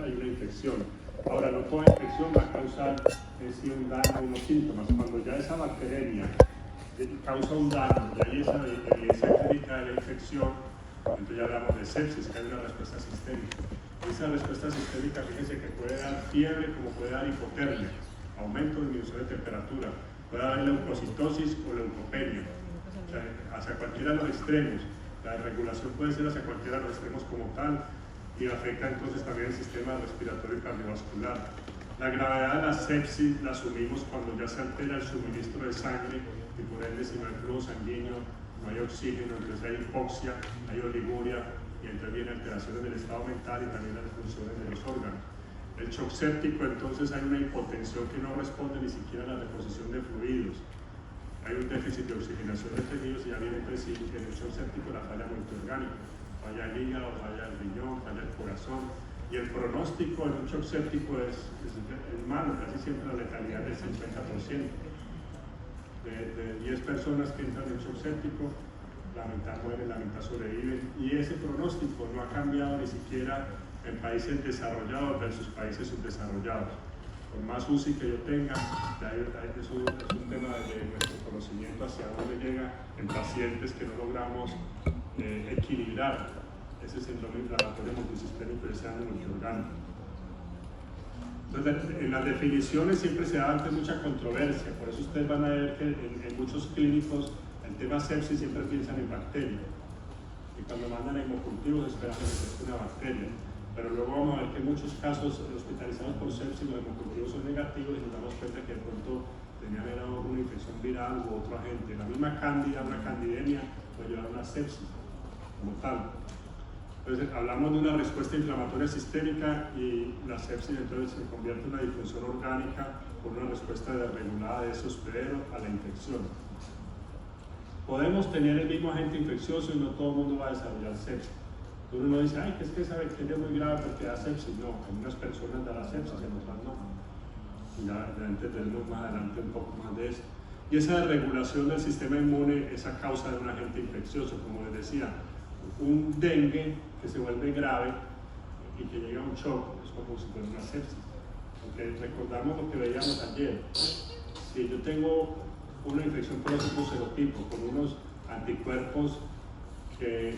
hay una infección. Ahora, no toda infección va a causar un daño o unos síntomas. Cuando ya esa bacteria causa un daño y hay esa evidencia clínica de la infección, entonces ya hablamos de sepsis, que hay una respuesta sistémica. Esa respuesta sistémica, fíjense que puede dar fiebre como puede dar hipotermia, aumento o disminución de temperatura, puede haber leucocitosis o leucopenia, o sea, hacia cualquiera de los extremos. La regulación puede ser hacia cualquiera de los extremos como tal y afecta entonces también el sistema respiratorio y cardiovascular. La gravedad de la sepsis la asumimos cuando ya se altera el suministro de sangre y por ende si no hay flujo sanguíneo, no hay oxígeno, entonces hay hipoxia, hay oliguria y entonces viene alteraciones del estado mental y también las funciones de los órganos. El shock séptico, entonces hay una hipotensión que no responde ni siquiera a la reposición de fluidos. Hay un déficit de oxigenación de tejidos y ya viene entonces en el shock séptico la falla multiorgánica. Falla el hígado, falla el riñón, falla el corazón. Y el pronóstico en un shock séptico es malo, casi siempre la letalidad del 50%. De 10 personas que entran en shock séptico, la mitad mueren, la mitad sobreviven. Y ese pronóstico no ha cambiado ni siquiera en países desarrollados versus países subdesarrollados. Por más UCI que yo tenga, es un tema de nuestro conocimiento hacia dónde llega en pacientes que no logramos equilibrar ese síndrome inflamatorio multisistémico y ese daño multiorgánico. Entonces, en las definiciones siempre se da antes mucha controversia, por eso ustedes van a ver que en muchos clínicos el tema sepsis siempre piensan en bacterias. Y cuando mandan a hemocultivos esperan que sea una bacteria. Pero luego vamos a ver que en muchos casos hospitalizados por sepsis los hemocultivos son negativos y nos damos cuenta que de pronto tenían una infección viral u otro agente. La misma cándida, una candidemia, puede llevar a una sepsis como tal. Entonces hablamos de una respuesta inflamatoria sistémica y la sepsis entonces se convierte en una disfunción orgánica por una respuesta desregulada de ese hospedero a la infección. Podemos tener el mismo agente infeccioso y no todo el mundo va a desarrollar sepsis. Uno dice, ay, que es que esa bacteria es muy grave porque da sepsis. No, en unas personas da la sepsis, en otras no. Y ya entenderemos más adelante un poco más de eso. Y esa desregulación del sistema inmune es a causa de un agente infeccioso, como les decía. Un dengue que se vuelve grave y que llega a un shock es como si fuera una sepsis. Porque recordamos lo que veíamos ayer. Si yo tengo una infección por otro serotipo, con unos anticuerpos que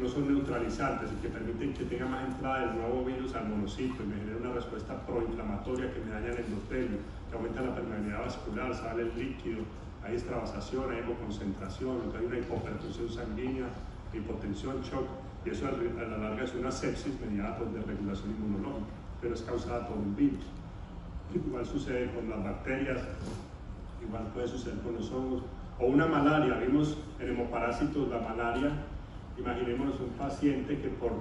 no son neutralizantes y que permiten que tenga más entrada del nuevo virus al monocito y me genera una respuesta proinflamatoria que me daña el endotelio, que aumenta la permeabilidad vascular, sale el líquido, hay extravasación, hay hipoconcentración, entonces hay una hipoperfusión sanguínea, hipotensión, shock, y eso a la larga es una sepsis mediada por desregulación inmunológica, pero es causada por un virus. Igual sucede con las bacterias, igual puede suceder con los hongos, o una malaria. Vimos en hemoparásitos la malaria. Imaginémonos un paciente que por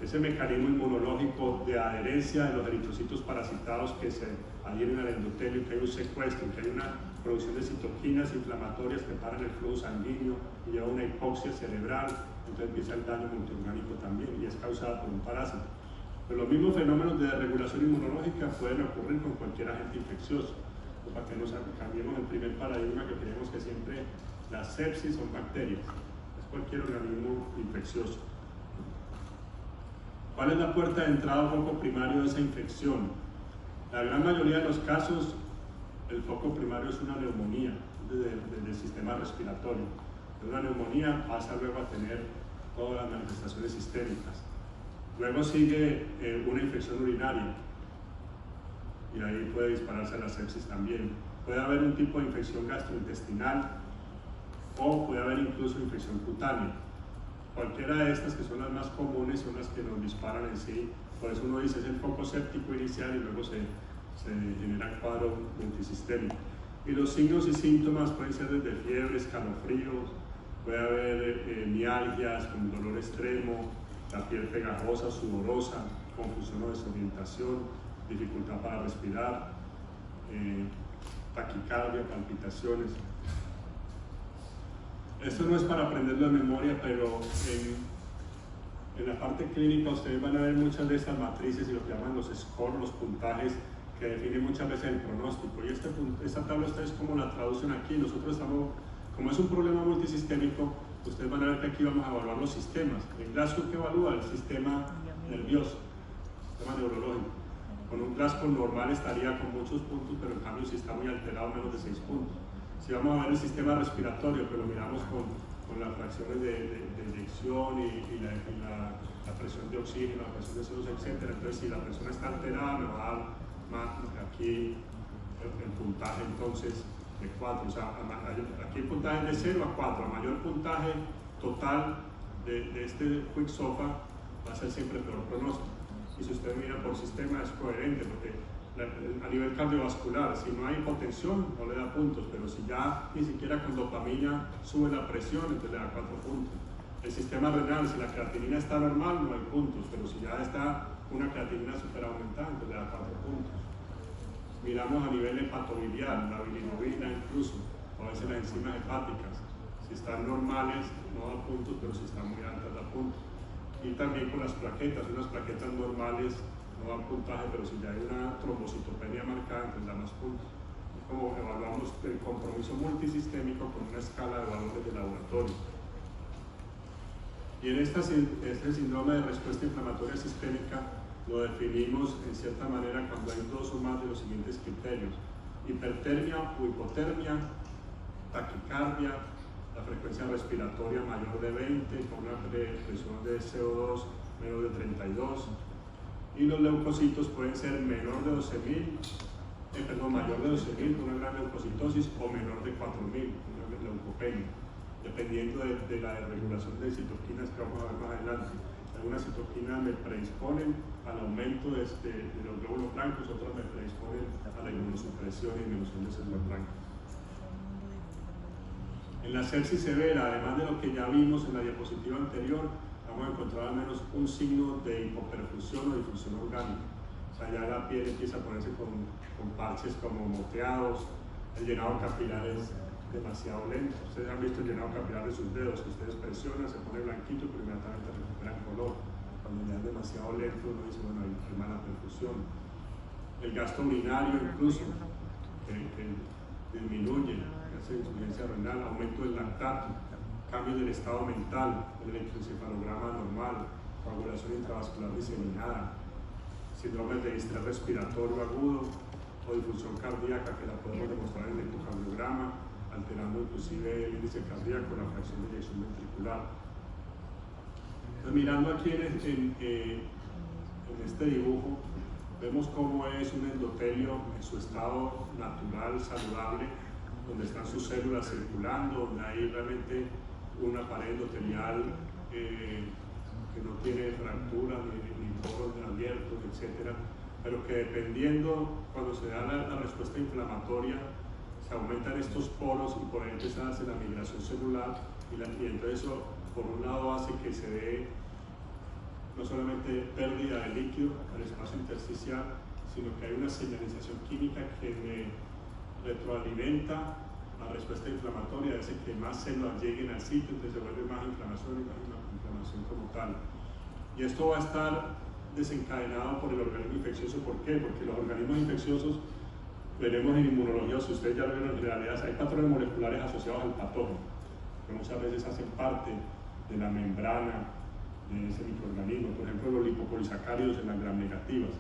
ese mecanismo inmunológico de adherencia de los eritrocitos parasitados que se adhieren al endotelio, que hay un secuestro, que hay una producción de citoquinas inflamatorias que paran el flujo sanguíneo y lleva una hipoxia cerebral, entonces empieza el daño multiorgánico también y es causada por un parásito. Pero los mismos fenómenos de regulación inmunológica pueden ocurrir con cualquier agente infeccioso. Para que nos cambiemos el primer paradigma que creemos que siempre las sepsis son bacterias, es cualquier organismo infeccioso. ¿Cuál es la puerta de entrada al foco primario de esa infección? La gran mayoría de los casos el foco primario es una neumonía del sistema respiratorio. De una neumonía pasa luego a tener todas las manifestaciones sistémicas. Luego sigue una infección urinaria. Y ahí puede dispararse la sepsis también. Puede haber un tipo de infección gastrointestinal o puede haber incluso infección cutánea. Cualquiera de estas, que son las más comunes, son las que nos disparan en sí. Por eso uno dice es el foco séptico inicial y luego se genera cuadro multisistémico. Y los signos y síntomas pueden ser desde fiebre, escalofríos, puede haber mialgias con dolor extremo, la piel pegajosa, sudorosa, confusión o desorientación, dificultad para respirar, taquicardia, palpitaciones. Esto no es para aprenderlo de memoria, pero en la parte clínica ustedes van a ver muchas de estas matrices y lo que llaman los scores, los puntajes que definen muchas veces el pronóstico. Y esta tabla ustedes cómo la traducen aquí. Nosotros estamos, como es un problema multisistémico, ustedes van a ver que aquí vamos a evaluar los sistemas. El Glasgow que evalúa el sistema nervioso, el sistema neurológico. glasco normal estaría con muchos puntos, pero en cambio si está muy alterado, menos de 6 puntos. Si vamos a ver el sistema respiratorio, que lo miramos con las fracciones de eyección y la presión de oxígeno, la presión de CO2, etc. Entonces, si la persona está alterada, me va a dar más, aquí el puntaje entonces de 4. O sea, aquí el puntaje es de 0 a 4. A mayor puntaje total de este Quick SOFA va a ser siempre peor pronóstico. Y si usted mira por sistema es coherente, porque a nivel cardiovascular, si no hay hipotensión no le da puntos, pero si ya ni siquiera con dopamina sube la presión, entonces le da 4 puntos. El sistema renal, si la creatinina está normal, no hay puntos, pero si ya está una creatinina super aumentada, entonces le da 4 puntos. Miramos a nivel hepatobiliar, la bilirrubina incluso, o a veces las enzimas hepáticas. Si están normales, no da puntos, pero si están muy altas, da puntos. Y también con las plaquetas, unas plaquetas normales no dan puntaje, pero si ya hay una trombocitopenia marcada, entonces da más puntos. Es como evaluamos el compromiso multisistémico con una escala de valores de laboratorio. Y en este síndrome de respuesta inflamatoria sistémica lo definimos en cierta manera cuando hay 2 o más de los siguientes criterios: hipertermia o hipotermia, taquicardia, la frecuencia respiratoria mayor de 20 con una presión de CO2 menor de 32, y los leucocitos pueden ser menor de 12.000, mayor de 12.000 con una gran leucocitosis o menor de 4.000 con una leucopenia, dependiendo de la desregulación de citoquinas que vamos a ver más adelante. Algunas citoquinas me predisponen al aumento de los glóbulos blancos, otras me predisponen a la inmunosupresión y disminución de células blancas. En la sepsis severa, además de lo que ya vimos en la diapositiva anterior, vamos a encontrar al menos un signo de hipoperfusión o difusión orgánica. O sea, ya la piel empieza a ponerse con parches como moteados, el llenado capilar es demasiado lento. Ustedes han visto el llenado capilar de sus dedos, que ustedes presionan, se pone blanquito, pero inmediatamente recuperan color. Cuando ya es demasiado lento, uno dice, bueno, hay mala perfusión. El gasto urinario incluso, que disminuye, hace insuficiencia renal, aumento del lactato, cambio del estado mental, el electroencefalograma normal, coagulación intravascular diseminada, síndrome de distrés respiratorio agudo o difusión cardíaca, que la podemos demostrar en el ecocardiograma, alterando inclusive el índice cardíaco, la fracción de eyección ventricular. Entonces, mirando aquí en este dibujo, vemos cómo es un endotelio en su estado natural, saludable, donde están sus células circulando, donde hay realmente una pared endotelial que no tiene fracturas ni poros abiertos, etc. Pero que dependiendo, cuando se da la respuesta inflamatoria, se aumentan estos poros y por ahí empieza a darse la migración celular y entonces eso por un lado hace que se dé no solamente pérdida de líquido al espacio intersticial, sino que hay una señalización química que me retroalimenta la respuesta inflamatoria, hace que más células lleguen al sitio, entonces se vuelve más inflamación y más inflamación como tal. Y esto va a estar desencadenado por el organismo infeccioso. ¿Por qué? Porque los organismos infecciosos, veremos en inmunología, si ustedes ya lo vieron en generalidad, hay patrones moleculares asociados al patógeno, que muchas veces hacen parte de la membrana de ese microorganismo. Por ejemplo, los lipopolisacáridos en las gram negativas.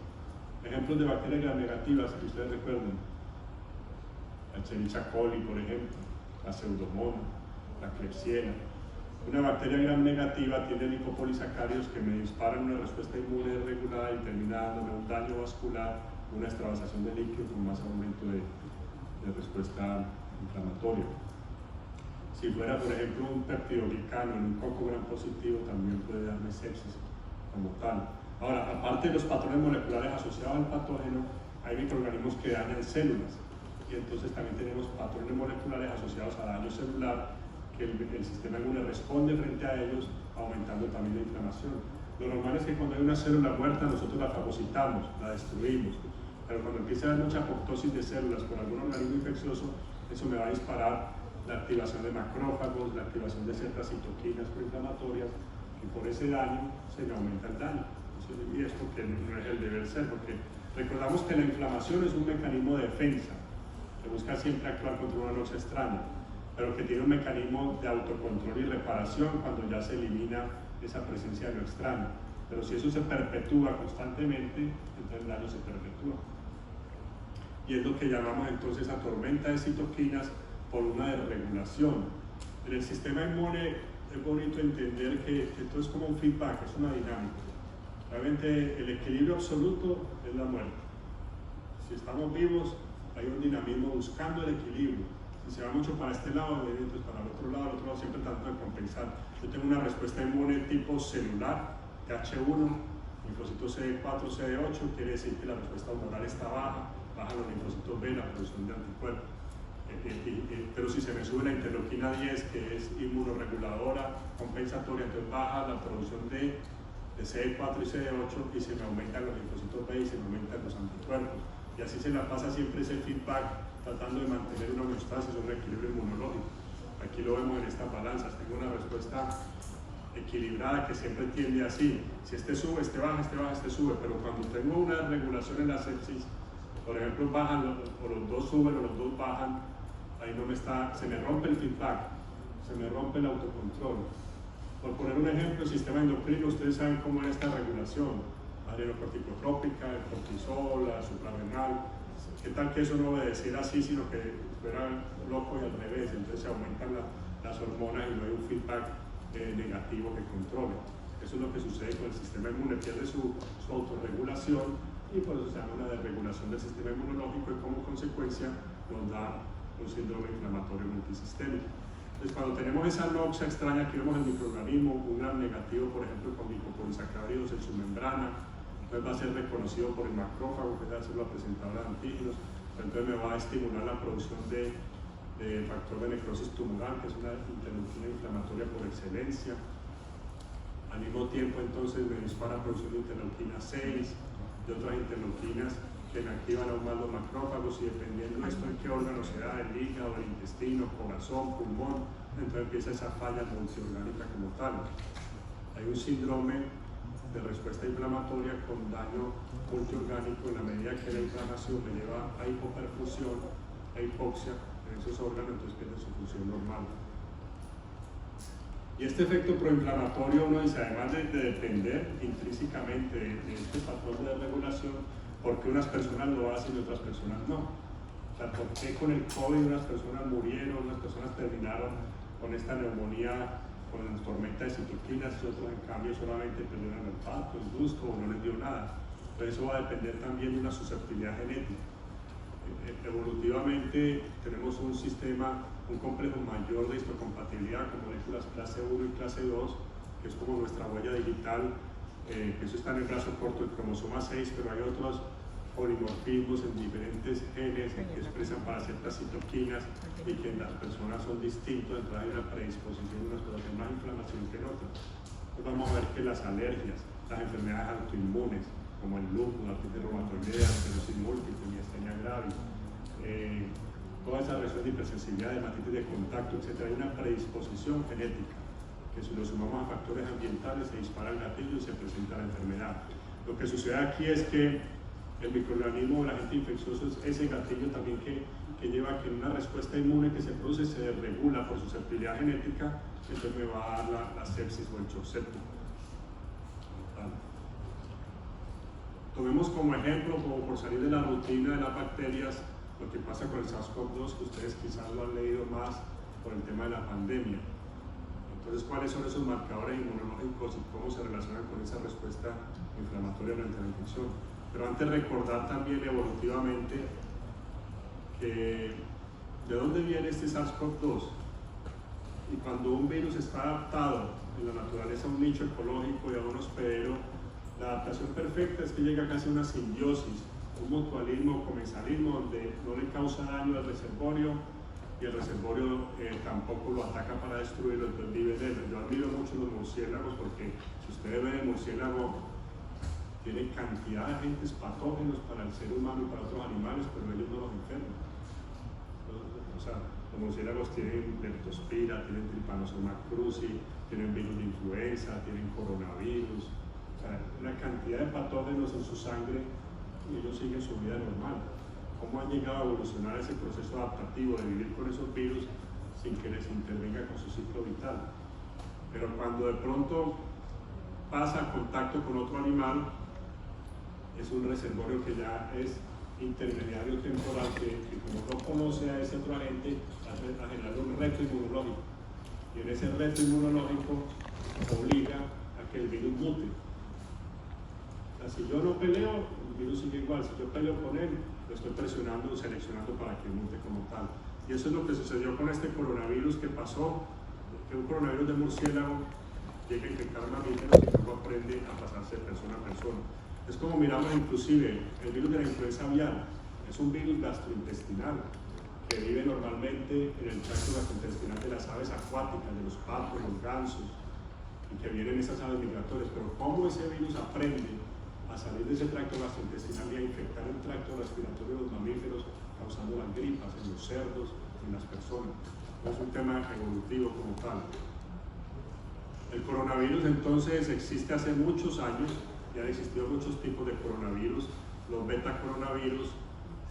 Ejemplos de bacterias gram negativas que ustedes recuerden: la Escherichia coli, por ejemplo, la Pseudomonas, la Klebsiella. Una bacteria gram negativa tiene lipopolisacáridos que me disparan una respuesta inmune regulada y termina dándome un daño vascular, una extravasación de líquido con más aumento de respuesta inflamatoria. Si fuera, por ejemplo, un peptidoglicano en un coco gram positivo, también puede darme sepsis como tal. Ahora, aparte de los patrones moleculares asociados al patógeno, hay microorganismos que dañan células, y entonces también tenemos patrones moleculares asociados a daño celular, que el sistema inmune responde frente a ellos, aumentando también la inflamación. Lo normal es que cuando hay una célula muerta nosotros la fagocitamos, la destruimos, pero cuando empieza a haber mucha apoptosis de células por algún organismo infeccioso, eso me va a disparar la activación de macrófagos, la activación de ciertas citoquinas proinflamatorias, y por ese daño se me aumenta el daño. Y esto que no es el deber ser, porque recordamos que la inflamación es un mecanismo de defensa, que busca siempre actuar contra una noche extraña, pero que tiene un mecanismo de autocontrol y reparación cuando ya se elimina esa presencia de lo extraño. Pero si eso se perpetúa constantemente, entonces el daño se perpetúa. Y es lo que llamamos entonces a tormenta de citoquinas por una desregulación. En el sistema inmune es bonito entender que esto es como un feedback, es una dinámica. Realmente el equilibrio absoluto es la muerte. Si estamos vivos, hay un dinamismo buscando el equilibrio. Si se va mucho para este lado, entonces para el otro lado siempre tratando de compensar. Yo tengo una respuesta inmune tipo celular, TH1, linfocitos CD4, CD8, quiere decir que la respuesta humoral está baja, bajan los linfocitos B, la producción de anticuerpos. Pero si se me sube la interleuquina 10, que es inmunoreguladora, compensatoria, entonces baja la producción de CD4 y CD8 y se me aumentan los linfocitos B y se me aumentan los anticuerpos. Y así se la pasa siempre ese feedback, tratando de mantener una homeostasis o un equilibrio inmunológico. Aquí lo vemos en estas balanzas. Tengo una respuesta equilibrada que siempre tiende así. Si este sube, este baja, este baja, este sube. Pero cuando tengo una regulación en la sepsis, por ejemplo, bajan o los dos suben o los dos bajan, ahí no me está, se me rompe el feedback, se me rompe el autocontrol. Por poner un ejemplo, el sistema endocrino, ustedes saben cómo es esta regulación, adrenocorticotrópica, el cortisol, la suprarrenal. ¿Qué tal que eso no obedeciera así, sino que fuera loco y al revés? Entonces se aumentan las hormonas y no hay un feedback negativo que controle. Eso es lo que sucede con el sistema inmune, pierde su autorregulación y por eso se llama una desregulación del sistema inmunológico y como consecuencia nos da un síndrome inflamatorio multisistémico. Entonces, cuando tenemos esa noxa extraña que vemos en el microorganismo, un gram negativo, por ejemplo, con lipopolisacáridos en su membrana, entonces va a ser reconocido por el macrófago, que es la célula presentadora de antígenos, entonces me va a estimular la producción de factor de necrosis tumoral, que es una interleuquina inflamatoria por excelencia. Al mismo tiempo, entonces, me dispara la producción de interleuquina 6, de otras interleuquinas que me activan aún más los macrófagos, y dependiendo de esto en qué órgano se da, el hígado, el intestino, corazón, pulmón, entonces empieza esa falla multiorgánica como tal. Hay un síndrome de respuesta inflamatoria con daño multiorgánico en la medida que la inflamación me lleva a hipoperfusión, a hipoxia en esos órganos, entonces pierde su función normal. Y este efecto proinflamatorio, uno dice, además de depender intrínsecamente de este patrón de regulación, ¿por qué unas personas lo hacen y otras personas no? O sea, ¿por qué con el COVID unas personas murieron, unas personas terminaron con esta neumonía, con la tormenta de citoquinas, y otros en cambio solamente perdieron el olfato, el gusto o no les dio nada? Pero eso va a depender también de una susceptibilidad genética. Evolutivamente tenemos un sistema, un complejo mayor de histocompatibilidad con moléculas clase 1 y clase 2, que es como nuestra huella digital, que eso está en el brazo corto del cromosoma 6, pero hay otros polimorfismos en diferentes genes que expresan para ciertas citoquinas y que en las personas son distintos, entonces hay una predisposición, unas cosas de más inflamación que en otras. Entonces vamos a ver que las alergias, las enfermedades autoinmunes, como el lupus, la artritis reumatoidea, la esclerosis múltiple, miastenia gravis, toda esa reacción de hipersensibilidad, de hepatitis de contacto, etc. Hay una predisposición genética que si lo sumamos a factores ambientales se dispara el gatillo y se presenta la enfermedad. Lo que sucede aquí es que el microorganismo o el agente infeccioso es ese gatillo también que lleva a que una respuesta inmune que se produce se desregula por susceptibilidad genética, entonces me va a dar la sepsis o el shock séptico. Tomemos como ejemplo, como por salir de la rutina de las bacterias, lo que pasa con el SARS-CoV-2, que ustedes quizás lo han leído más por el tema de la pandemia. Entonces, ¿cuáles son esos marcadores inmunológicos y cómo se relacionan con esa respuesta inflamatoria durante la infección? Pero antes recordar también evolutivamente que de dónde viene este SARS-CoV-2. Y cuando un virus está adaptado en la naturaleza a un nicho ecológico y a un hospedero, la adaptación perfecta es que llega casi a una simbiosis, un mutualismo o comensalismo donde no le causa daño al reservorio y el reservorio tampoco lo ataca para destruirlo, entonces vive de él. Yo admiro mucho los murciélagos porque si ustedes ven el murciélago tiene cantidad de agentes patógenos para el ser humano y para otros animales, pero ellos no los enferman. O sea, los murciélagos tienen leptospira, tienen trypanosoma cruzi, tienen virus de influenza, tienen coronavirus, o sea, una cantidad de patógenos en su sangre y ellos siguen su vida normal. ¿Cómo han llegado a evolucionar ese proceso adaptativo de vivir con esos virus sin que les intervenga con su ciclo vital? Pero cuando de pronto pasa a contacto con otro animal, es un reservorio que ya es intermediario temporal, que como no conoce a ese otro agente, hace a generar un reto inmunológico. Y en ese reto inmunológico obliga a que el virus mute. O sea, si yo no peleo, el virus sigue igual. Si yo peleo con él, lo estoy presionando, seleccionando para que mute como tal. Y eso es lo que sucedió con este coronavirus que pasó, que un coronavirus de murciélago llega a infectar a mamíferos y luego aprende a pasarse de persona a persona. Es como miramos inclusive el virus de la influenza aviar, es un virus gastrointestinal que vive normalmente en el tracto gastrointestinal de las aves acuáticas, de los patos, los gansos, y que vienen esas aves migratorias. Pero cómo ese virus aprende a salir de ese tracto gastrointestinal y a infectar el tracto respiratorio de los mamíferos, causando las gripas en los cerdos y en las personas. Es un tema evolutivo como tal. El coronavirus entonces existe hace muchos años, ya han existido muchos tipos de coronavirus. Los beta coronavirus,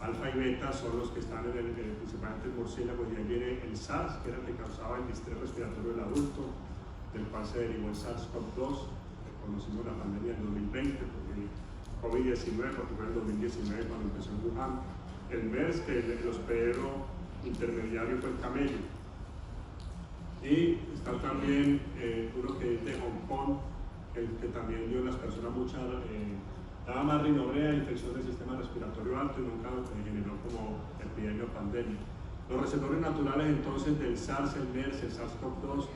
alfa y beta, son los que están principalmente en murciélagos, y ahí viene el SARS, que era el que causaba el distrés respiratorio del adulto, del cual se derivó el SARS-CoV-2, que conocimos la pandemia en 2020, porque el COVID-19, porque fue en 2019 cuando empezó en Wuhan. El MERS, que el hospedero intermediario fue el camello. Y está también uno que es de Hong Kong, que también dio en las personas mucha, daba más rinorrea, infección del sistema respiratorio alto, y nunca generó como epidemia o pandemia. Los reservorios naturales entonces del SARS, el MERS, el SARS-CoV-2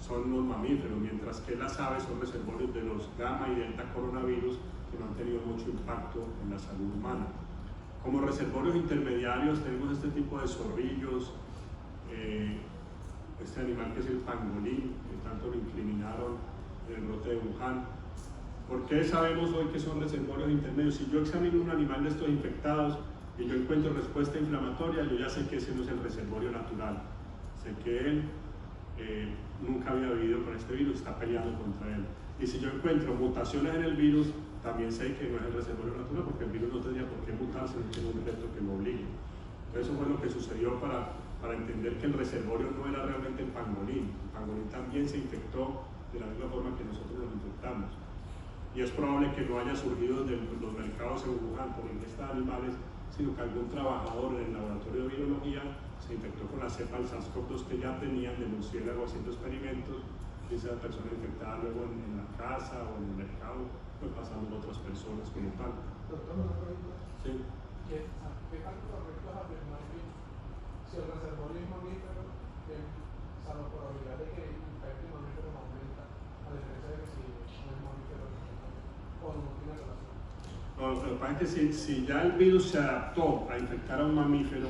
son los mamíferos, mientras que las aves son reservorios de los gamma y delta coronavirus, que no han tenido mucho impacto en la salud humana. Como reservorios intermediarios tenemos este tipo de zorrillos, este animal que es el pangolín, que tanto lo incriminaron en el brote de Wuhan. ¿Por qué sabemos hoy que son reservorios intermedios? Si yo examino un animal de estos infectados y yo encuentro respuesta inflamatoria, yo ya sé que ese no es el reservorio natural. Sé que él nunca había vivido con este virus, está peleando contra él. Y si yo encuentro mutaciones en el virus, también sé que no es el reservorio natural, porque el virus no tendría por qué mutarse, no tiene un reto que lo obligue. Eso fue lo que sucedió para entender que el reservorio no era realmente el pangolín. El pangolín también se infectó de la misma forma que nosotros nos infectamos. Y es probable que no haya surgido de los mercados en Wuhan por ingesta de animales, sino que algún trabajador en el laboratorio de virología se infectó con la cepa del SARS-CoV-2 que ya tenían de murciélago haciendo experimentos, y esa persona infectada luego en la casa o en el mercado fue pasando a otras personas como tal. Doctor, una pregunta. Sí. ¿Qué tan correcto es afirmar que si el reservorio es mamífero, la probabilidad de que infecte un mamífero aumenta, a diferencia de que si no es mamífero o no tiene relación? No, lo que pasa es que si ya el virus se adaptó a infectar a un mamífero,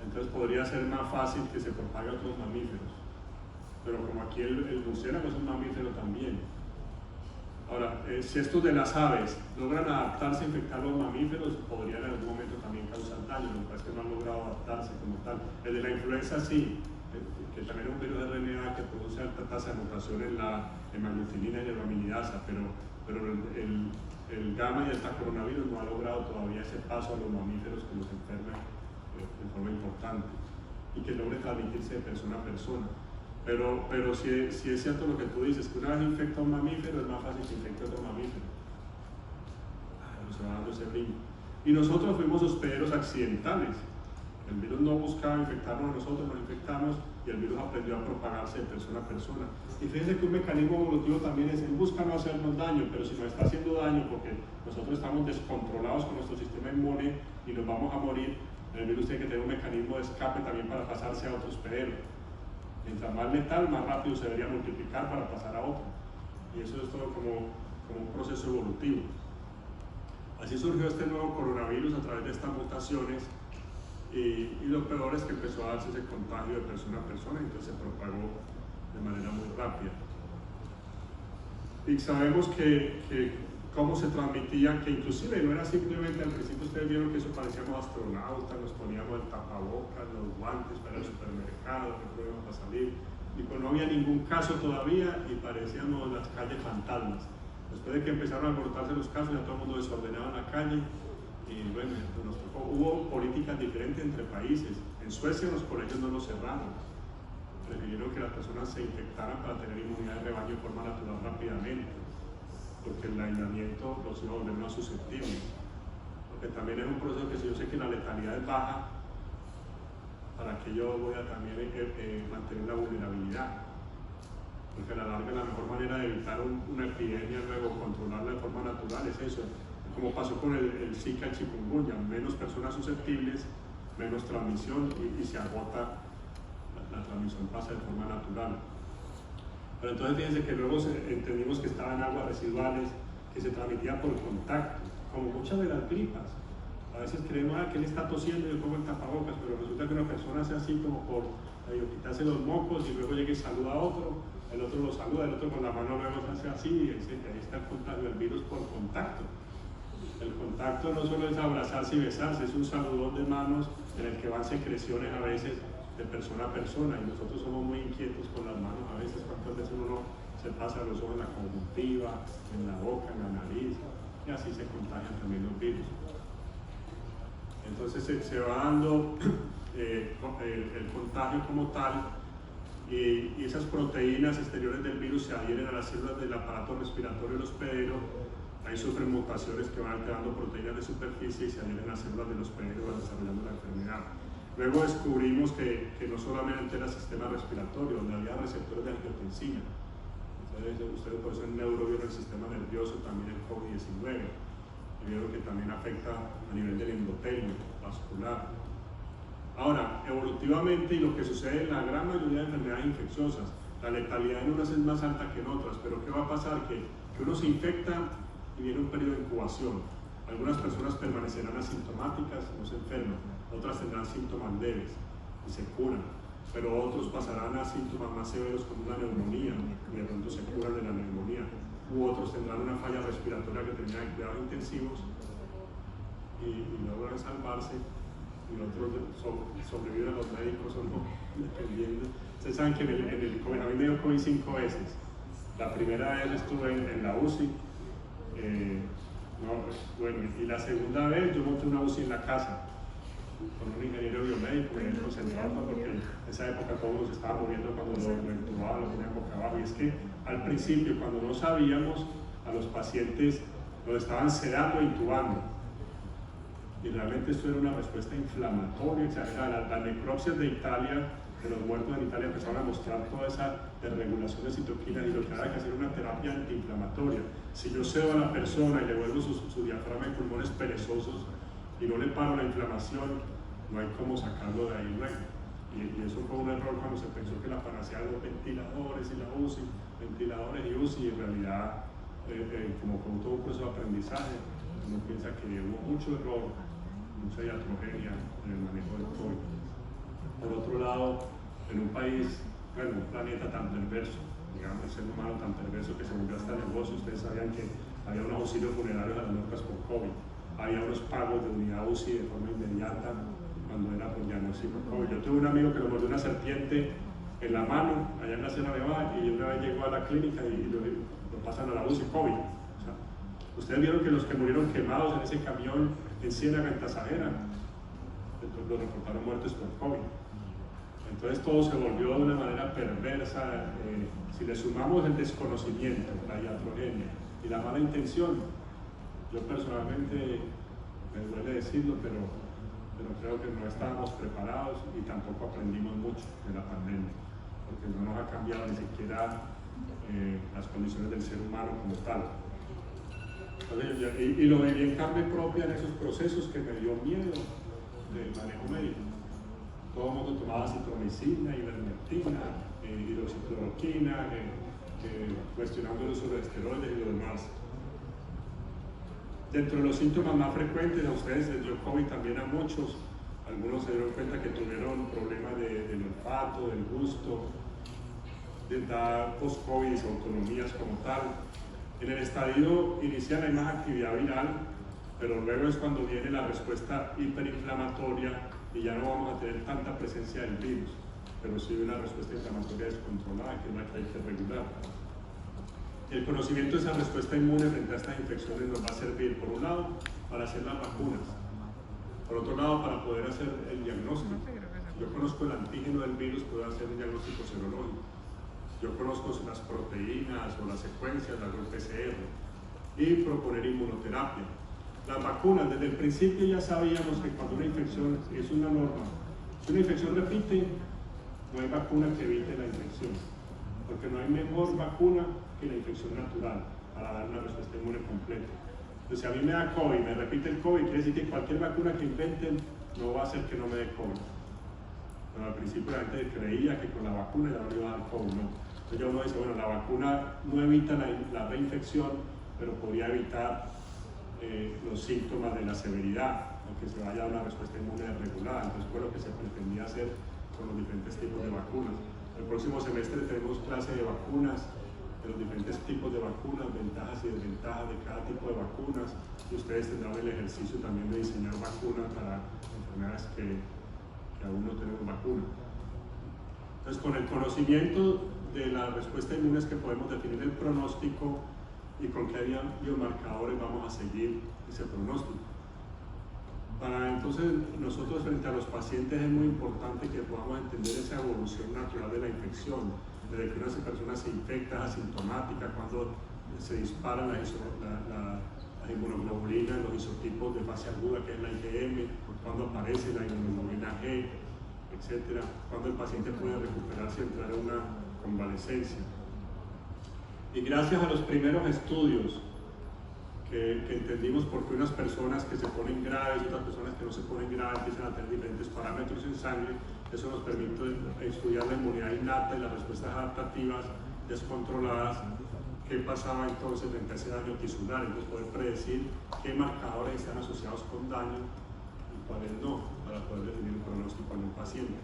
entonces podría ser más fácil que se propague a otros mamíferos. Pero como aquí el murciélago es un mamífero también. Ahora, si estos de las aves logran adaptarse a infectar a los mamíferos, podrían en algún momento también causar daño, lo que pasa es que no han logrado adaptarse como tal. El de la influenza sí, que también es un virus de RNA que produce alta tasa de mutación en la hemaglutinina y la neuraminidasa, pero el gamma y el coronavirus no ha logrado todavía ese paso a los mamíferos que los enferman de forma importante y que logre transmitirse de persona a persona. Pero si es cierto lo que tú dices, que una vez infecta a un mamífero, es más fácil que infecte a otro mamífero. Se va dando ese brinco. Y nosotros fuimos hospederos accidentales. El virus no buscaba infectarnos a nosotros, nos infectamos y el virus aprendió a propagarse de persona a persona. Y fíjense que un mecanismo evolutivo también es, él busca no hacernos daño, pero si nos está haciendo daño porque nosotros estamos descontrolados con nuestro sistema inmune y nos vamos a morir, el virus tiene que tener un mecanismo de escape también para pasarse a otro hospedero. Mientras más letal, más rápido se debería multiplicar para pasar a otro. Y eso es todo como un proceso evolutivo. Así surgió este nuevo coronavirus a través de estas mutaciones, y lo peor es que empezó a darse ese contagio de persona a persona, y entonces se propagó de manera muy rápida. Y sabemos que cómo se transmitía, que inclusive no era simplemente, al principio ustedes vieron que eso parecíamos astronautas, nos poníamos el tapabocas, los guantes para el supermercado, que pruebas para salir, y pues no había ningún caso todavía y parecíamos las calles fantasmas. Después de que empezaron a alborotarse los casos, ya todo el mundo desordenado en la calle, y bueno, nos tocó. Hubo políticas diferentes entre países. En Suecia los colegios no los cerraron, prefirieron que las personas se infectaran para tener inmunidad de rebaño de forma natural rápidamente. porque el aislamiento los iba a volver más susceptibles. Porque también es un proceso que si yo sé que la letalidad es baja, ¿para que yo voy a también mantener la vulnerabilidad? Porque a la larga la mejor manera de evitar una epidemia, luego controlarla de forma natural, es eso. Como pasó con el Zika, el chikungunya, menos personas susceptibles, menos transmisión y se agota, la transmisión pasa de forma natural. Pero entonces fíjense que luego entendimos que estaban aguas residuales, que se transmitían por contacto, como muchas de las gripas. A veces creemos que él está tosiendo y yo pongo el tapabocas, pero resulta que una persona hace así como por quitarse los mocos y luego llega y saluda a otro, el otro lo saluda, el otro con la mano luego se hace así y ahí está el contagio del virus por contacto. El contacto no solo es abrazarse y besarse, es un saludón de manos en el que van secreciones a veces de persona a persona y nosotros somos muy inquietos con las manos a veces, cuántas veces uno se pasa los ojos en la conjuntiva, en la boca, en la nariz y así se contagian también los virus. Entonces se va dando el contagio como tal y esas proteínas exteriores del virus se adhieren a las células del aparato respiratorio hospedero. Ahí sufren mutaciones que van alterando proteínas de superficie y se adhieren a las células del hospedero y van desarrollando la enfermedad. Luego descubrimos que no solamente era el sistema respiratorio, donde había receptores de angiotensina. Ustedes por eso en neuro vieron el sistema nervioso, también el COVID-19. Y vieron que también afecta a nivel del endotelio vascular. Ahora, evolutivamente, y lo que sucede en la gran mayoría de enfermedades infecciosas, la letalidad en unas es más alta que en otras, pero ¿qué va a pasar? Que uno se infecta y viene un periodo de incubación. Algunas personas permanecerán asintomáticas, no se enferman, otras tendrán síntomas leves y se curan, pero otros pasarán a síntomas más severos como una neumonía y de pronto se curan de la neumonía, u otros tendrán una falla respiratoria que termina en cuidados intensivos y logran salvarse, y otros sobreviven a los médicos o no, dependiendo. Ustedes saben que en el COVID, a mí me dio COVID 5 veces. La primera vez estuve en la UCI, y la segunda vez yo monté una UCI en la casa con un ingeniero biomédico que me concentraba porque en esa época todos nos estaban muriendo cuando lo intubaban, lo ponían boca abajo. Y es que al principio, cuando no sabíamos, a los pacientes los estaban sedando e intubando. Y realmente esto era una respuesta inflamatoria exagerada. Las necropsias de Italia, de los muertos en Italia, empezaron a mostrar toda esa desregulación de citoquinas y lo que había que hacer una terapia antiinflamatoria. Si yo cedo a la persona y le vuelvo su diafragma y pulmones perezosos y no le paro la inflamación, no hay cómo sacarlo de ahí luego. Y eso fue un error cuando se pensó que la panacea de los ventiladores y la UCI, ventiladores y UCI, y en realidad, como fue todo un proceso de aprendizaje, uno piensa que hubo mucho error, mucha iatrogenia en el manejo del COVID. Por otro lado, en un país, un planeta tan perverso, digamos, el ser humano tan perverso que se volvió hasta negocio, ustedes sabían que había un auxilio funerario a las muertas por COVID, había unos pagos de unidad UCI de forma inmediata cuando era por diagnóstico COVID. Yo tuve un amigo que lo mordió una serpiente en la mano, allá en la Sierra Nevada, y una vez llegó a la clínica y lo pasan a la UCI COVID. O sea, ustedes vieron que los que murieron quemados en ese camión en Ciénaga, en Tasajera, los reportaron muertos por COVID. Entonces todo se volvió de una manera perversa. Si le sumamos el desconocimiento, la iatrogenia y la mala intención, yo personalmente, me duele decirlo, pero creo que no estábamos preparados y tampoco aprendimos mucho de la pandemia, porque no nos ha cambiado ni siquiera las condiciones del ser humano como tal. Entonces, y lo viví en carne propia en esos procesos que me dio miedo del manejo médico. Todo el mundo tomaba citromicina, ivermectina, hidroxicloroquina, cuestionando el uso de esteroides y lo demás. Dentro de los síntomas más frecuentes, a ustedes les dio COVID también a muchos. Algunos se dieron cuenta que tuvieron problemas del olfato, del gusto, de dar post-COVID, autonomías como tal. En el estadio inicial hay más actividad viral, pero luego es cuando viene la respuesta hiperinflamatoria y ya no vamos a tener tanta presencia del virus, pero sí una respuesta inflamatoria descontrolada, que es la que hay que regular. El conocimiento de esa respuesta inmune frente a estas infecciones nos va a servir, por un lado, para hacer las vacunas, por otro lado, para poder hacer el diagnóstico. Yo conozco el antígeno del virus, puedo hacer un diagnóstico serológico. Yo conozco las proteínas o las secuencias, la PCR, y proponer inmunoterapia. Las vacunas, desde el principio ya sabíamos que cuando una infección es una norma, si una infección repite, no hay vacuna que evite la infección, porque no hay mejor vacuna que la infección natural para dar una respuesta inmune completa. Entonces, si a mí me da COVID, me repite el COVID, quiere decir que cualquier vacuna que inventen no va a hacer que no me dé COVID. Pero al principio la gente creía que con la vacuna ya no le iba a dar COVID, no. Entonces ya uno dice, bueno, la vacuna no evita la reinfección, pero podría evitar los síntomas de la severidad, o que se vaya a una respuesta inmune regular. Entonces fue lo que se pretendía hacer con los diferentes tipos de vacunas. El próximo semestre tenemos clase de vacunas, de los diferentes tipos de vacunas, ventajas y desventajas de cada tipo de vacunas, y ustedes tendrán el ejercicio también de diseñar vacunas para enfermedades que aún no tenemos vacuna. Entonces, con el conocimiento de la respuesta inmune es que podemos definir el pronóstico y con qué biomarcadores vamos a seguir ese pronóstico. Para entonces nosotros frente a los pacientes es muy importante que podamos entender esa evolución natural de la infección, desde que una persona se infecta asintomática, cuando se disparan las inmunoglobulinas, los isotipos de fase aguda, que es la IgM, cuando aparece la inmunoglobulina G, etc. Cuando el paciente puede recuperarse y entrar en una convalescencia. Y gracias a los primeros estudios que entendimos por qué unas personas que se ponen graves y otras personas que no se ponen graves empiezan a tener diferentes parámetros en sangre, eso nos permite estudiar la inmunidad innata y las respuestas adaptativas descontroladas, qué pasaba entonces frente a ese daño tisular, entonces poder predecir qué marcadores están asociados con daño y cuáles no, para poder definir un pronóstico en un paciente.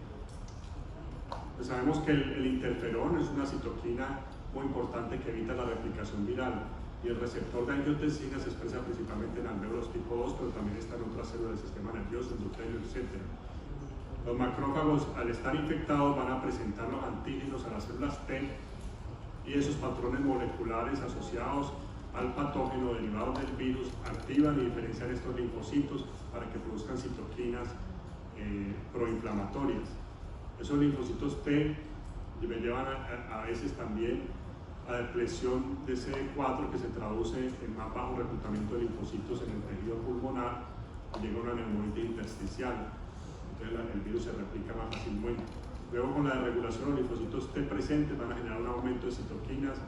Pues sabemos que el interferón es una citoquina muy importante que evita la replicación viral, y el receptor de angiotensina se expresa principalmente en alvéolos tipo 2, pero también está en otras células del sistema nervioso, endotelio, etc. Los macrófagos, al estar infectados, van a presentar los antígenos a las células T, y esos patrones moleculares asociados al patógeno derivados del virus activan y diferencian estos linfocitos para que produzcan citoquinas proinflamatorias. Esos linfocitos T me llevan a veces también a depresión de CD4, que se traduce en más bajo reclutamiento de linfocitos en el tejido pulmonar, y llega a una neumonitis intersticial. Entonces el virus se replica más fácilmente. Luego, con la desregulación, los linfocitos T presentes van a generar un aumento de citoquinas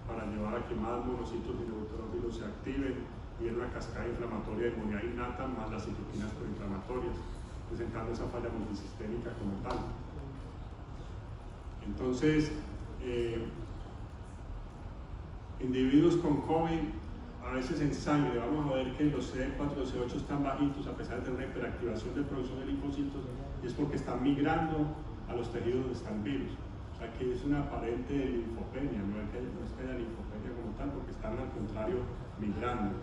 para llevar a que más monocitos y neutrófilos se activen y en una cascada inflamatoria de inmunidad innata más las citoquinas proinflamatorias, presentando esa falla multisistémica como tal. Entonces, individuos con COVID, a veces en sangre, vamos a ver que los CD4 y los CD8 están bajitos a pesar de tener una hiperactivación de producción de linfocitos, y es porque están migrando a los tejidos donde está el virus. O sea que es una aparente linfopenia, no es que haya linfopenia como tal, porque están al contrario migrando.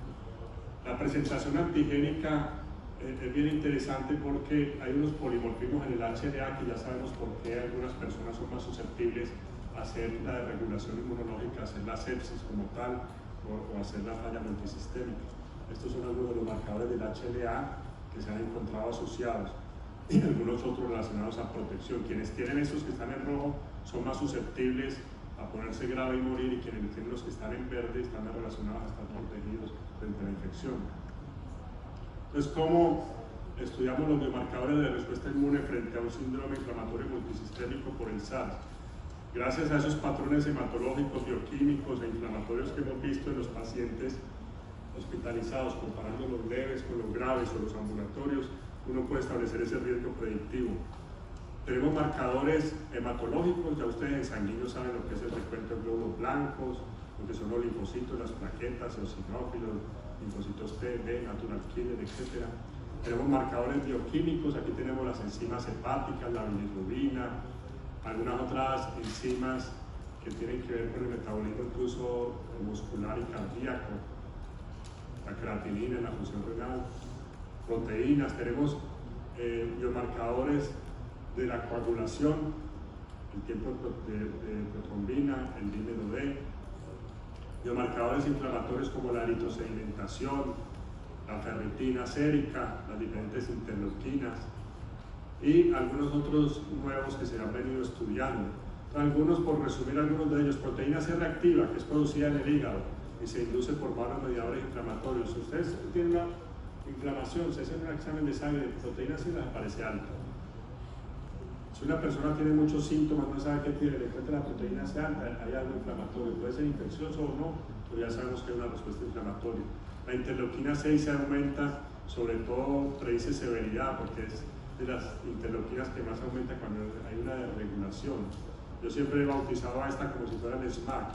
La presentación antigénica es bien interesante porque hay unos polimorfismos en el HLA que ya sabemos por qué algunas personas son más susceptibles a hacer la desregulación inmunológica, hacer la sepsis como tal, o hacer la falla multisistémica. Estos son algunos de los marcadores del HLA que se han encontrado asociados, y algunos otros relacionados a protección. Quienes tienen estos que están en rojo son más susceptibles a ponerse grave y morir, y quienes tienen los que están en verde están más relacionados a estar protegidos frente a la infección. Entonces, ¿cómo estudiamos los biomarcadores de respuesta inmune frente a un síndrome inflamatorio multisistémico por el SARS? Gracias a esos patrones hematológicos, bioquímicos e inflamatorios que hemos visto en los pacientes hospitalizados, comparando los leves con los graves o los ambulatorios, uno puede establecer ese riesgo predictivo. Tenemos marcadores hematológicos, ya ustedes en sanguíneo saben lo que es el recuento de glóbulos blancos, lo que son los linfocitos, las plaquetas, eosinófilos, linfocitos T, B, natural killer, etc. Tenemos marcadores bioquímicos, aquí tenemos las enzimas hepáticas, la bilirrubina, algunas otras enzimas que tienen que ver con el metabolismo incluso muscular y cardíaco, la creatinina en la función renal, proteínas, tenemos biomarcadores de la coagulación, el tiempo de protrombina, el dímero D, biomarcadores inflamatorios como la eritrosedimentación, la ferritina sérica, las diferentes interleuquinas y algunos otros nuevos que se han venido estudiando. Algunos, por resumir algunos de ellos, proteína C reactiva, que es producida en el hígado, y se induce por varios mediadores inflamatorios. Si ustedes tienen una inflamación, se hacen un examen de sangre, proteínas y les aparece alta. Si una persona tiene muchos síntomas, no sabe qué tiene, le encuentra la proteína C alta, hay algo inflamatorio, puede ser infeccioso o no, pero ya sabemos que hay una respuesta inflamatoria. La interleuquina 6 se aumenta, sobre todo predice severidad, porque es de las interleuquinas que más aumenta cuando hay una desregulación. Yo siempre he bautizado a esta como si fuera el SMAC,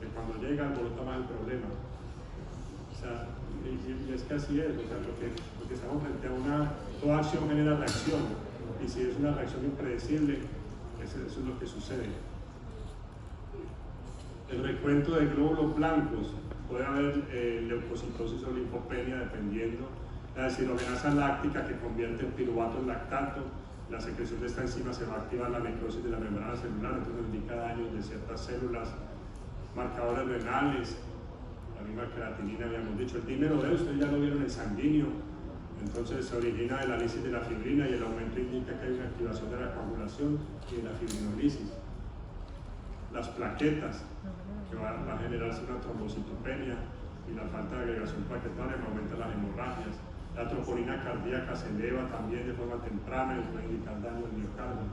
que cuando llega alborota más el problema. O sea, y es que así es, o sea, porque estamos frente a toda acción genera reacción. Y si es una reacción impredecible, eso es lo que sucede. El recuento de glóbulos blancos, puede haber leucocitosis o linfopenia dependiendo. La deshidrogenasa láctica que convierte el piruvato en lactato, la secreción de esta enzima se va a activar la necrosis de la membrana celular, entonces indica daños de ciertas células, marcadores renales, la misma creatinina habíamos dicho, el dímero D, ustedes ya lo vieron en sanguíneo. Entonces se origina de la lisis de la fibrina y el aumento indica que hay una activación de la coagulación y de la fibrinolisis. Las plaquetas, que va a generarse una trombocitopenia y la falta de agregación plaquetaria aumenta las hemorragias. La troponina cardíaca se eleva también de forma temprana y puede indicar daño del miocardio.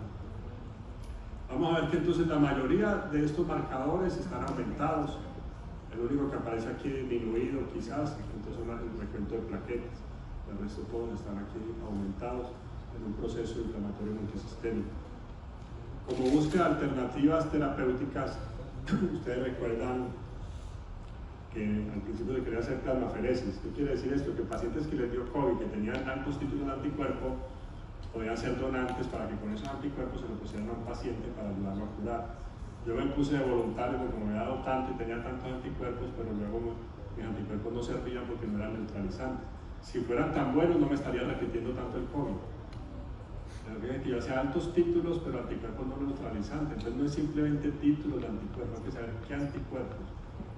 Vamos a ver que entonces la mayoría de estos marcadores están aumentados. El único que aparece aquí disminuido quizás, entonces es el recuento de plaquetas. El resto todos están aquí aumentados en un proceso inflamatorio multisistémico. Como búsqueda de alternativas terapéuticas, ustedes recuerdan que al principio se quería hacer plasmaferesis. ¿Qué quiere decir esto? Que pacientes que les dio COVID, que tenían altos títulos de anticuerpo, podían ser donantes para que con esos anticuerpos se lo pusieran a un paciente para ayudarlo a curar. Yo me puse de voluntario porque me había dado tanto y tenía tantos anticuerpos, pero luego mis anticuerpos no servían porque no eran neutralizantes. Si fueran tan buenos no me estaría repitiendo tanto el COVID. Pero fíjense que yo hacía altos títulos pero anticuerpos no neutralizantes, entonces no es simplemente títulos de anticuerpos, hay que saber qué anticuerpos.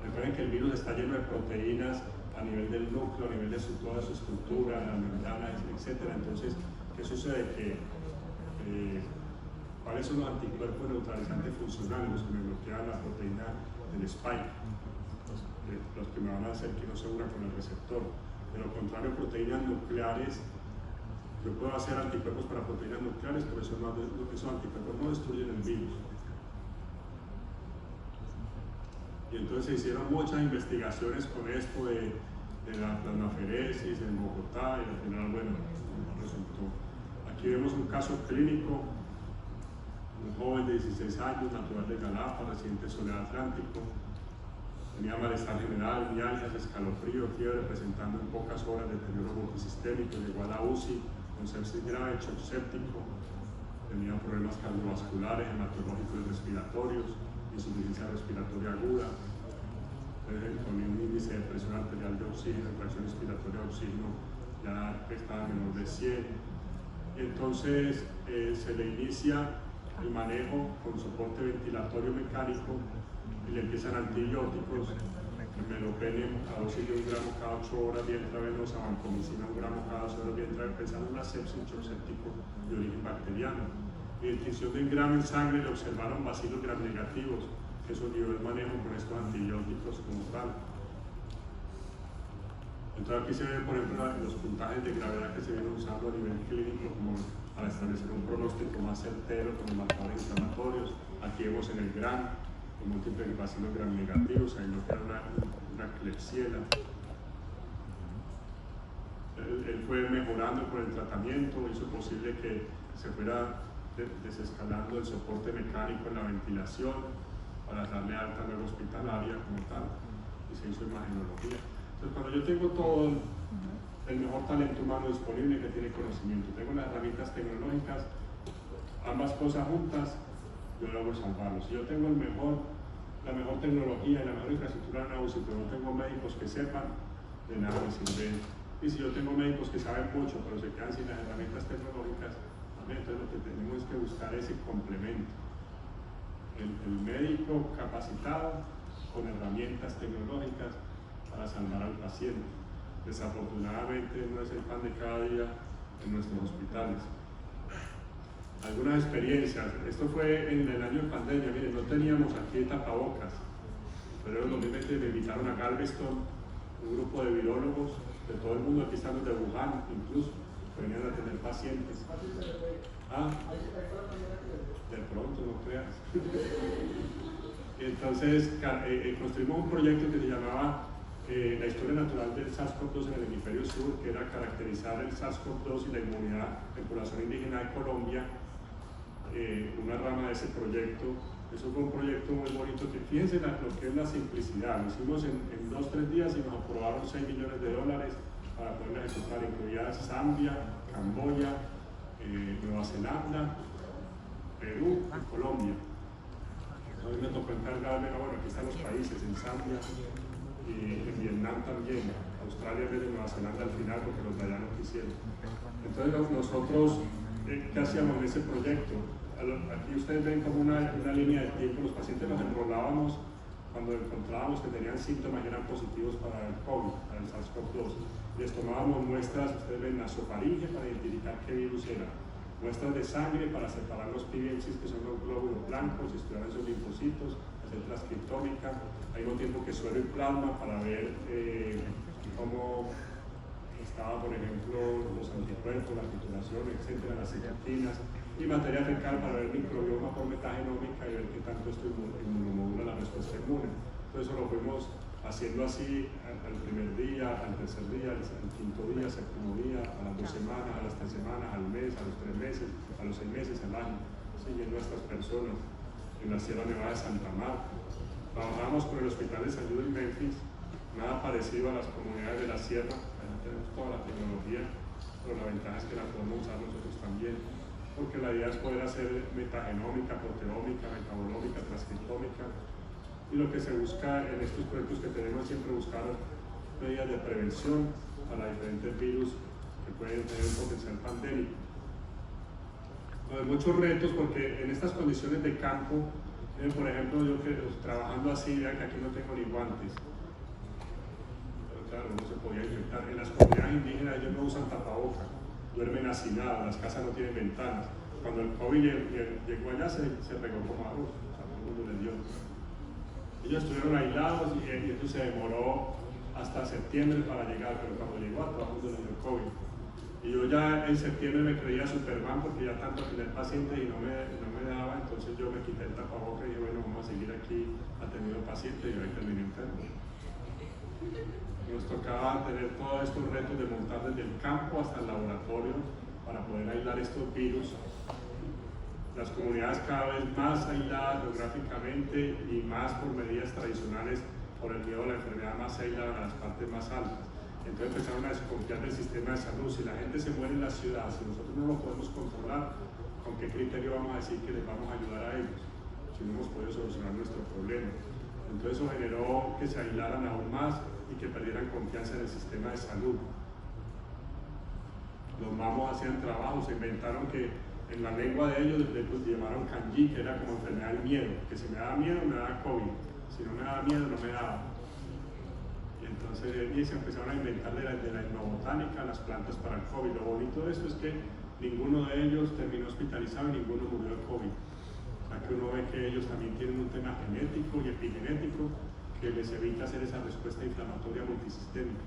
Recuerden que el virus está lleno de proteínas a nivel del núcleo, a nivel de toda su estructura, la membrana, etc. Entonces, ¿qué sucede? ¿Cuáles son los anticuerpos neutralizantes funcionales? Los que me bloquean la proteína del spike, los que me van a hacer que no se una con el receptor. De lo contrario, proteínas nucleares, yo puedo hacer anticuerpos para proteínas nucleares, pero esos anticuerpos no destruyen el virus. Y entonces se hicieron muchas investigaciones con esto de la plasmaferesis en Bogotá y al final, bueno, resultó. Aquí vemos un caso clínico, un joven de 16 años, natural de Galapa, residente del Soledad Atlántico. Tenía malestar general, mialgias, escalofrío, fiebre, presentando en pocas horas deterioro multisistémico, llegó a la UCI con sepsis grave, shock séptico, tenía problemas cardiovasculares, hematológicos y respiratorios, insuficiencia respiratoria aguda, con un índice de presión arterial de oxígeno, presión respiratoria de oxígeno ya estaba menor de 100. Y entonces se le inicia el manejo con soporte ventilatorio mecánico y le empiezan antibióticos, meropenem a dosis de 1 gramo cada 8 horas, vía intravenosa, vancomicina 1 gramo cada 8 horas, vía intravenosa, pensando en una sepsis, un shock séptico de origen bacteriano. Y en tinción de 1 gramo en sangre le observaron bacilos gram negativos, que eso dio el manejo con estos antibióticos como tal. Entonces aquí se ven, por ejemplo, los puntajes de gravedad que se vienen usando a nivel clínico como para establecer un pronóstico más certero con los marcadores inflamatorios. Aquí vemos en el GRAM, con múltiples bacilos gram negativos, ahí no queda una Klebsiella. Él fue mejorando con el tratamiento, hizo posible que se fuera desescalando el soporte mecánico en la ventilación para darle alta luego hospitalaria como tal, y se hizo imagenología. Entonces, cuando yo tengo todo el mejor talento humano disponible que tiene conocimiento, tengo las herramientas tecnológicas, ambas cosas juntas, yo logro salvarlo. Si yo tengo la mejor tecnología y la mejor infraestructura en la UCI, pero no tengo médicos que sepan, de nada me sirve. Y si yo tengo médicos que saben mucho, pero se quedan sin las herramientas tecnológicas, entonces lo que tenemos es que buscar ese complemento. El médico capacitado con herramientas tecnológicas para salvar al paciente. Desafortunadamente no es el pan de cada día en nuestros hospitales. Algunas experiencias, esto fue en el año de pandemia, miren, no teníamos aquí tapabocas, febrero del 2020 me invitaron a Galveston, un grupo de virólogos de todo el mundo, aquí están los de Wuhan incluso, que venían a tener pacientes. De pronto, no creas. Entonces construimos un proyecto que se llamaba la historia natural del SARS-CoV-2 en el hemisferio sur, que era caracterizar el SARS-CoV-2 y la inmunidad en población indígena de Colombia, una rama de ese proyecto. Eso fue un proyecto muy bonito, que fíjense lo que es la simplicidad. Lo hicimos en 2 o 3 días y nos aprobaron $6 millones para poder ejecutar, incluidas Zambia, Camboya, Nueva Zelanda, Perú y Colombia. A mí me tocó encargarme, bueno, aquí están los países, en Zambia y en Vietnam también, Australia en vez de Nueva Zelanda al final porque los de allá no quisieron. Entonces nosotros, ¿qué hacíamos en ese proyecto? Aquí ustedes ven como una línea de tiempo, los pacientes nos enrolábamos cuando encontrábamos que tenían síntomas y eran positivos para el COVID, para el SARS-CoV-2. Les tomábamos muestras, ustedes ven, nasofaringe para identificar qué virus era, muestras de sangre para separar los PBMCs, que son los glóbulos blancos, estudiar esos linfocitos, hacer transcriptómica, al mismo tiempo que suero y plasma para ver cómo estaba, por ejemplo, los anticuerpos, la titulación, etcétera, las citocinas, y materia fecal para ver microbioma por metagenómica y ver qué tanto esto inmunomodula la respuesta inmune. Entonces eso lo fuimos haciendo así al primer día, al tercer día, al quinto día, al séptimo día, a las 2 semanas, a las 3 semanas, al mes, a los 3 meses, a los 6 meses, al año, siguiendo a estas personas. En la Sierra Nevada de Santa Marta trabajamos con el Hospital de Salud en Memphis, nada parecido a las comunidades de la Sierra. Tenemos toda la tecnología, pero la ventaja es que la podemos usar nosotros también, porque la idea es poder hacer metagenómica, proteómica, metabolómica, transcriptómica, y lo que se busca en estos proyectos que tenemos es siempre buscar medidas de prevención para diferentes virus que pueden tener un potencial pandémico. Hay muchos retos porque en estas condiciones de campo, por ejemplo, yo que trabajando así, vean que aquí no tengo ni guantes, pero claro, no se podía infectar. En las comunidades indígenas ellos no usan tapabocas, duermen hacinados, las casas no tienen ventanas. Cuando el COVID llegó allá se regó como arroz, o sea, todo el mundo les dio. Ellos estuvieron aislados y esto se demoró hasta septiembre para llegar, pero cuando llegó a todo el mundo les dio COVID. Y yo ya en septiembre me creía Superman porque ya tanto atender pacientes y no me daba, entonces yo me quité el tapabocas y dije, bueno, vamos a seguir aquí atendiendo pacientes y hoy terminé enfermo. Nos tocaba tener todos estos retos de montar desde el campo hasta el laboratorio para poder aislar estos virus. Las comunidades cada vez más aisladas geográficamente y más por medidas tradicionales por el miedo a la enfermedad, más aisladas a las partes más altas. Entonces empezaron a desconfiar del sistema de salud. Si la gente se muere en la ciudad, si nosotros no lo podemos controlar, ¿con qué criterio vamos a decir que les vamos a ayudar a ellos? Si no hemos podido solucionar nuestro problema. Entonces eso generó que se aislaran aún más y que perdieran confianza en el sistema de salud. Los mamos hacían trabajo, se inventaron que en la lengua de ellos les llamaron kanji, que era como enfermedad del miedo, que si me daba miedo me daba COVID, si no me daba miedo no me daba. Y entonces se empezaron a inventar de la etnobotánica las plantas para el COVID. Lo bonito de esto es que ninguno de ellos terminó hospitalizado y ninguno murió de COVID. O sea que uno ve que ellos también tienen un tema genético y epigenético que les evita hacer esa respuesta inflamatoria multisistémica.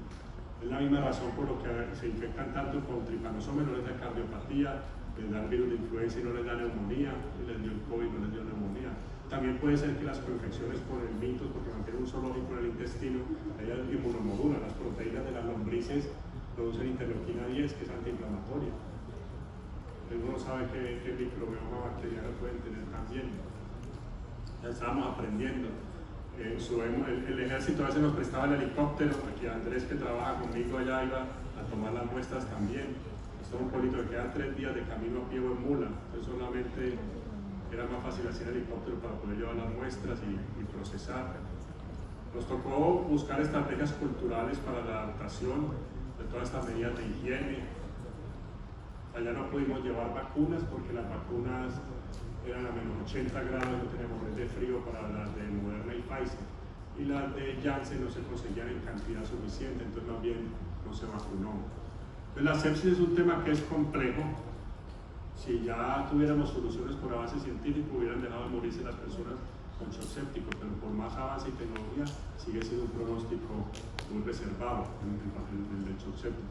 Es la misma razón por lo que se infectan tanto con tripanosoma, no les da cardiopatía, les da el virus de influenza y no les da neumonía, y les dio el COVID y no les dio neumonía. También puede ser que las coinfecciones por el mitos, porque mantiene un zoológico en el intestino, ellas inmunomodulan. Las proteínas de las lombrices producen interleuquina 10, que es antiinflamatoria. Uno no sabe qué microbioma bacteriano pueden tener también. Ya estábamos aprendiendo. El ejército a veces nos prestaba el helicóptero, aquí Andrés, que trabaja conmigo allá, iba a tomar las muestras también. Esto es un pueblito que queda 3 días de camino a pie o en mula, entonces solamente era más fácil hacer helicóptero para poder llevar las muestras y procesar. Nos tocó buscar estrategias culturales para la adaptación de todas estas medidas de higiene. Allá no pudimos llevar vacunas porque las vacunas eran a menos 80 grados, no teníamos red de frío para las de Moderna y Pfizer. Y las de Janssen no se conseguían en cantidad suficiente, entonces más bien no se vacunó. Entonces la sepsis es un tema que es complejo. Si ya tuviéramos soluciones por la base científica, hubieran dejado de morirse las personas con shock séptico, pero por más avance y tecnología sigue siendo un pronóstico muy reservado en el papel del shock séptico.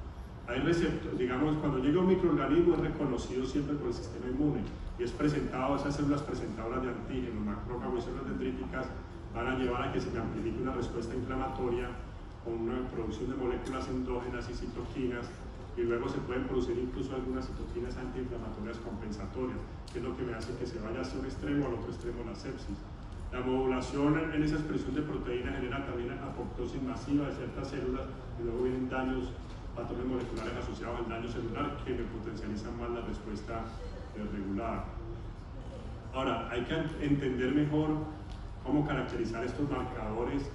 Hay receptores, digamos, cuando llega un microorganismo es reconocido siempre por el sistema inmune y es presentado, esas células presentadoras de antígenos, macrófagos y células dendríticas van a llevar a que se amplifique una respuesta inflamatoria con una producción de moléculas endógenas y citoquinas, y luego se pueden producir incluso algunas citoquinas antiinflamatorias compensatorias, que es lo que me hace que se vaya hacia un extremo al otro extremo la sepsis. La modulación en esa expresión de proteína genera también apoptosis masiva de ciertas células y luego vienen daños, patrones moleculares asociados al daño celular que me potencializan más la respuesta regular. Ahora, hay que entender mejor cómo caracterizar estos marcadores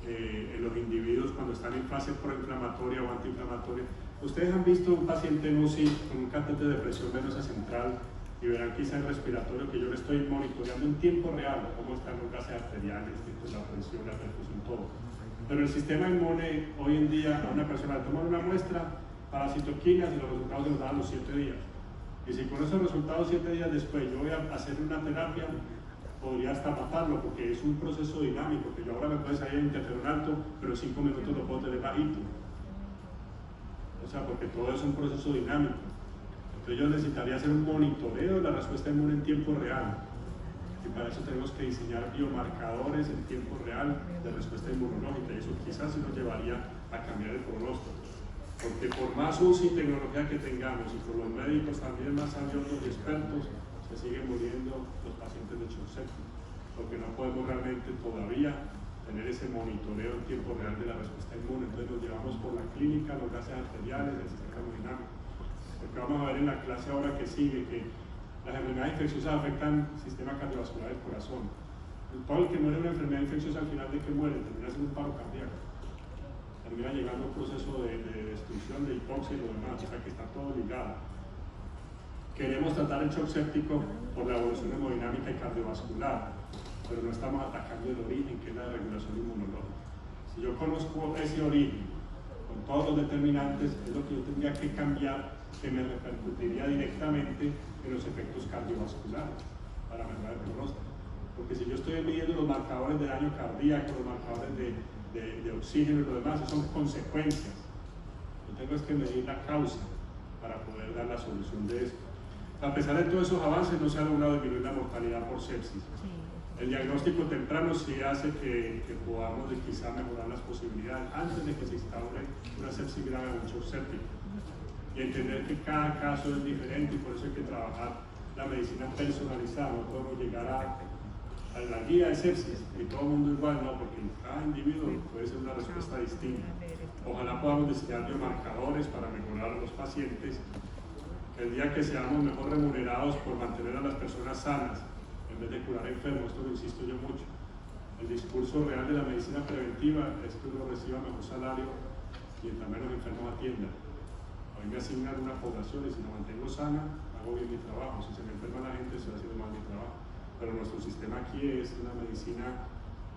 en los individuos cuando están en fase proinflamatoria o antiinflamatoria. Ustedes han visto un paciente en UCI con un catéter de presión venosa central y verán quizá el respiratorio que yo le estoy monitoreando en tiempo real, cómo están los gases arteriales, la presión, la perfusión, todo. Pero el sistema inmune hoy en día a una persona le toman una muestra para citoquinas y los resultados se los dan a los 7 días. Y si con esos resultados 7 días después yo voy a hacer una terapia, podría hasta matarlo porque es un proceso dinámico, que yo ahora me puede salir en interferón alto, pero en 5 minutos lo puedo tener bajito. O sea, porque todo es un proceso dinámico. Entonces yo necesitaría hacer un monitoreo de la respuesta inmune en tiempo real. Y para eso tenemos que diseñar biomarcadores en tiempo real de respuesta inmunológica, y eso quizás sí nos llevaría a cambiar el pronóstico. Porque por más uso y tecnología que tengamos, y por los médicos también más sabiosos y expertos, se siguen muriendo los pacientes de shock séptico, porque no podemos realmente todavía tener ese monitoreo en tiempo real de la respuesta inmune. Entonces nos llevamos por la clínica, los gases arteriales, el sistema hemodinámico. Porque vamos a ver en la clase ahora que sigue que las enfermedades infecciosas afectan el sistema cardiovascular del corazón. Todo el que muere de una enfermedad infecciosa al final de que muere termina siendo un paro cardíaco. Termina llegando a un proceso de destrucción, de hipoxia y lo demás, o sea que está todo ligado. Queremos tratar el shock séptico por la evolución hemodinámica y cardiovascular, pero no estamos atacando el origen, que es la regulación inmunológica. Si yo conozco ese origen, con todos los determinantes, es lo que yo tendría que cambiar, que me repercutiría directamente en los efectos cardiovasculares para mejorar el pronóstico. Porque si yo estoy midiendo los marcadores de daño cardíaco, los marcadores de oxígeno y lo demás, eso son consecuencias. Yo tengo que medir la causa para poder dar la solución de esto. A pesar de todos esos avances, no se ha logrado disminuir la mortalidad por sepsis. El diagnóstico temprano sí hace que podamos quizá mejorar las posibilidades antes de que se instaure una sepsis grave o un shock séptico. Y entender que cada caso es diferente y por eso hay que trabajar la medicina personalizada. No podemos llegar a la guía de sepsis y todo el mundo igual, no, porque cada individuo puede ser una respuesta distinta. Ojalá podamos diseñar biomarcadores para mejorar a los pacientes. El día que seamos mejor remunerados por mantener a las personas sanas en vez de curar enfermos, esto lo insisto yo mucho. El discurso real de la medicina preventiva es que uno reciba mejor salario y también los enfermos atiendan. A mí me asignan una población y si la mantengo sana, hago bien mi trabajo. Si se me enferma la gente, estoy haciendo mal mi trabajo. Pero nuestro sistema aquí es una medicina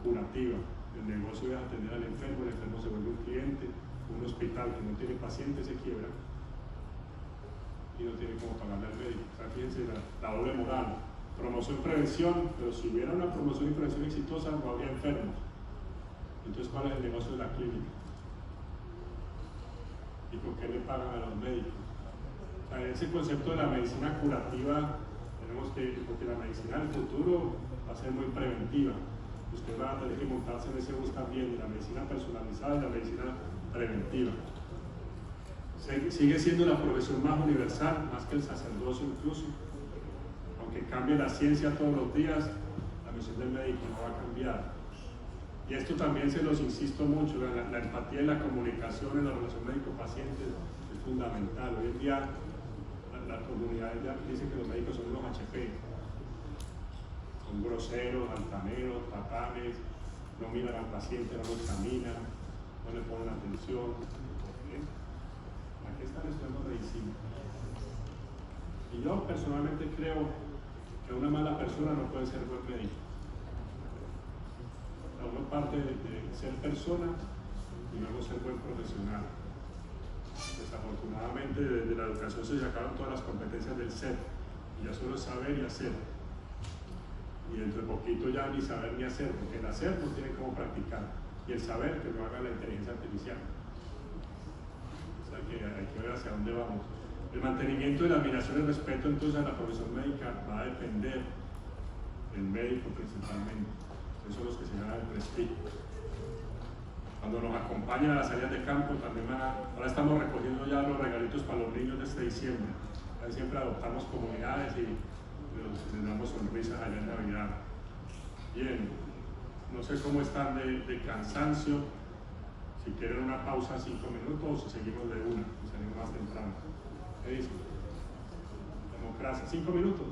curativa. El negocio es atender al enfermo, el enfermo se vuelve un cliente. Un hospital que no tiene pacientes se quiebra y no tiene cómo pagarle al médico. O sea, fíjense la doble moral. Promoción, prevención, pero si hubiera una promoción y prevención exitosa, no habría enfermos. Entonces, ¿cuál es el negocio de la clínica? ¿Y con qué le pagan a los médicos? O sea, ese concepto de la medicina curativa, tenemos que, porque la medicina del futuro va a ser muy preventiva. Ustedes van a tener que montarse en ese bus también, de la medicina personalizada y la medicina preventiva. Sigue siendo la profesión más universal, más que el sacerdocio incluso. Aunque cambie la ciencia todos los días, la misión del médico no va a cambiar. Y esto también se los insisto mucho, la empatía y la comunicación en la relación médico-paciente es fundamental. Hoy en día la comunidad ya dice que los médicos son unos HP. Son groseros, altaneros, patanes, no miran al paciente, no lo examinan, no le ponen atención. Aquí está nuestro medicina. Y yo personalmente creo que una mala persona no puede ser buen médico. Uno parte de ser persona y luego ser buen profesional. Desafortunadamente desde la educación se sacaron todas las competencias del ser, y ya solo es saber y hacer. Y dentro de poquito ya ni saber ni hacer, porque el hacer no tiene cómo practicar, y el saber que lo haga la inteligencia artificial. O sea que hay que ver hacia dónde vamos. El mantenimiento de la admiración y el respeto entonces a la profesión médica va a depender del médico principalmente. Esos son los que se ganan el prestigio. Cuando nos acompañan a las salidas de campo también ahora estamos recogiendo ya los regalitos para los niños de este diciembre. Ahí siempre adoptamos comunidades y les damos sonrisas allá en Navidad. Bien, no sé cómo están de cansancio. Si quieren una pausa 5 minutos o si seguimos de una, y salimos más temprano. ¿Qué dicen? Democracia, 5 minutos.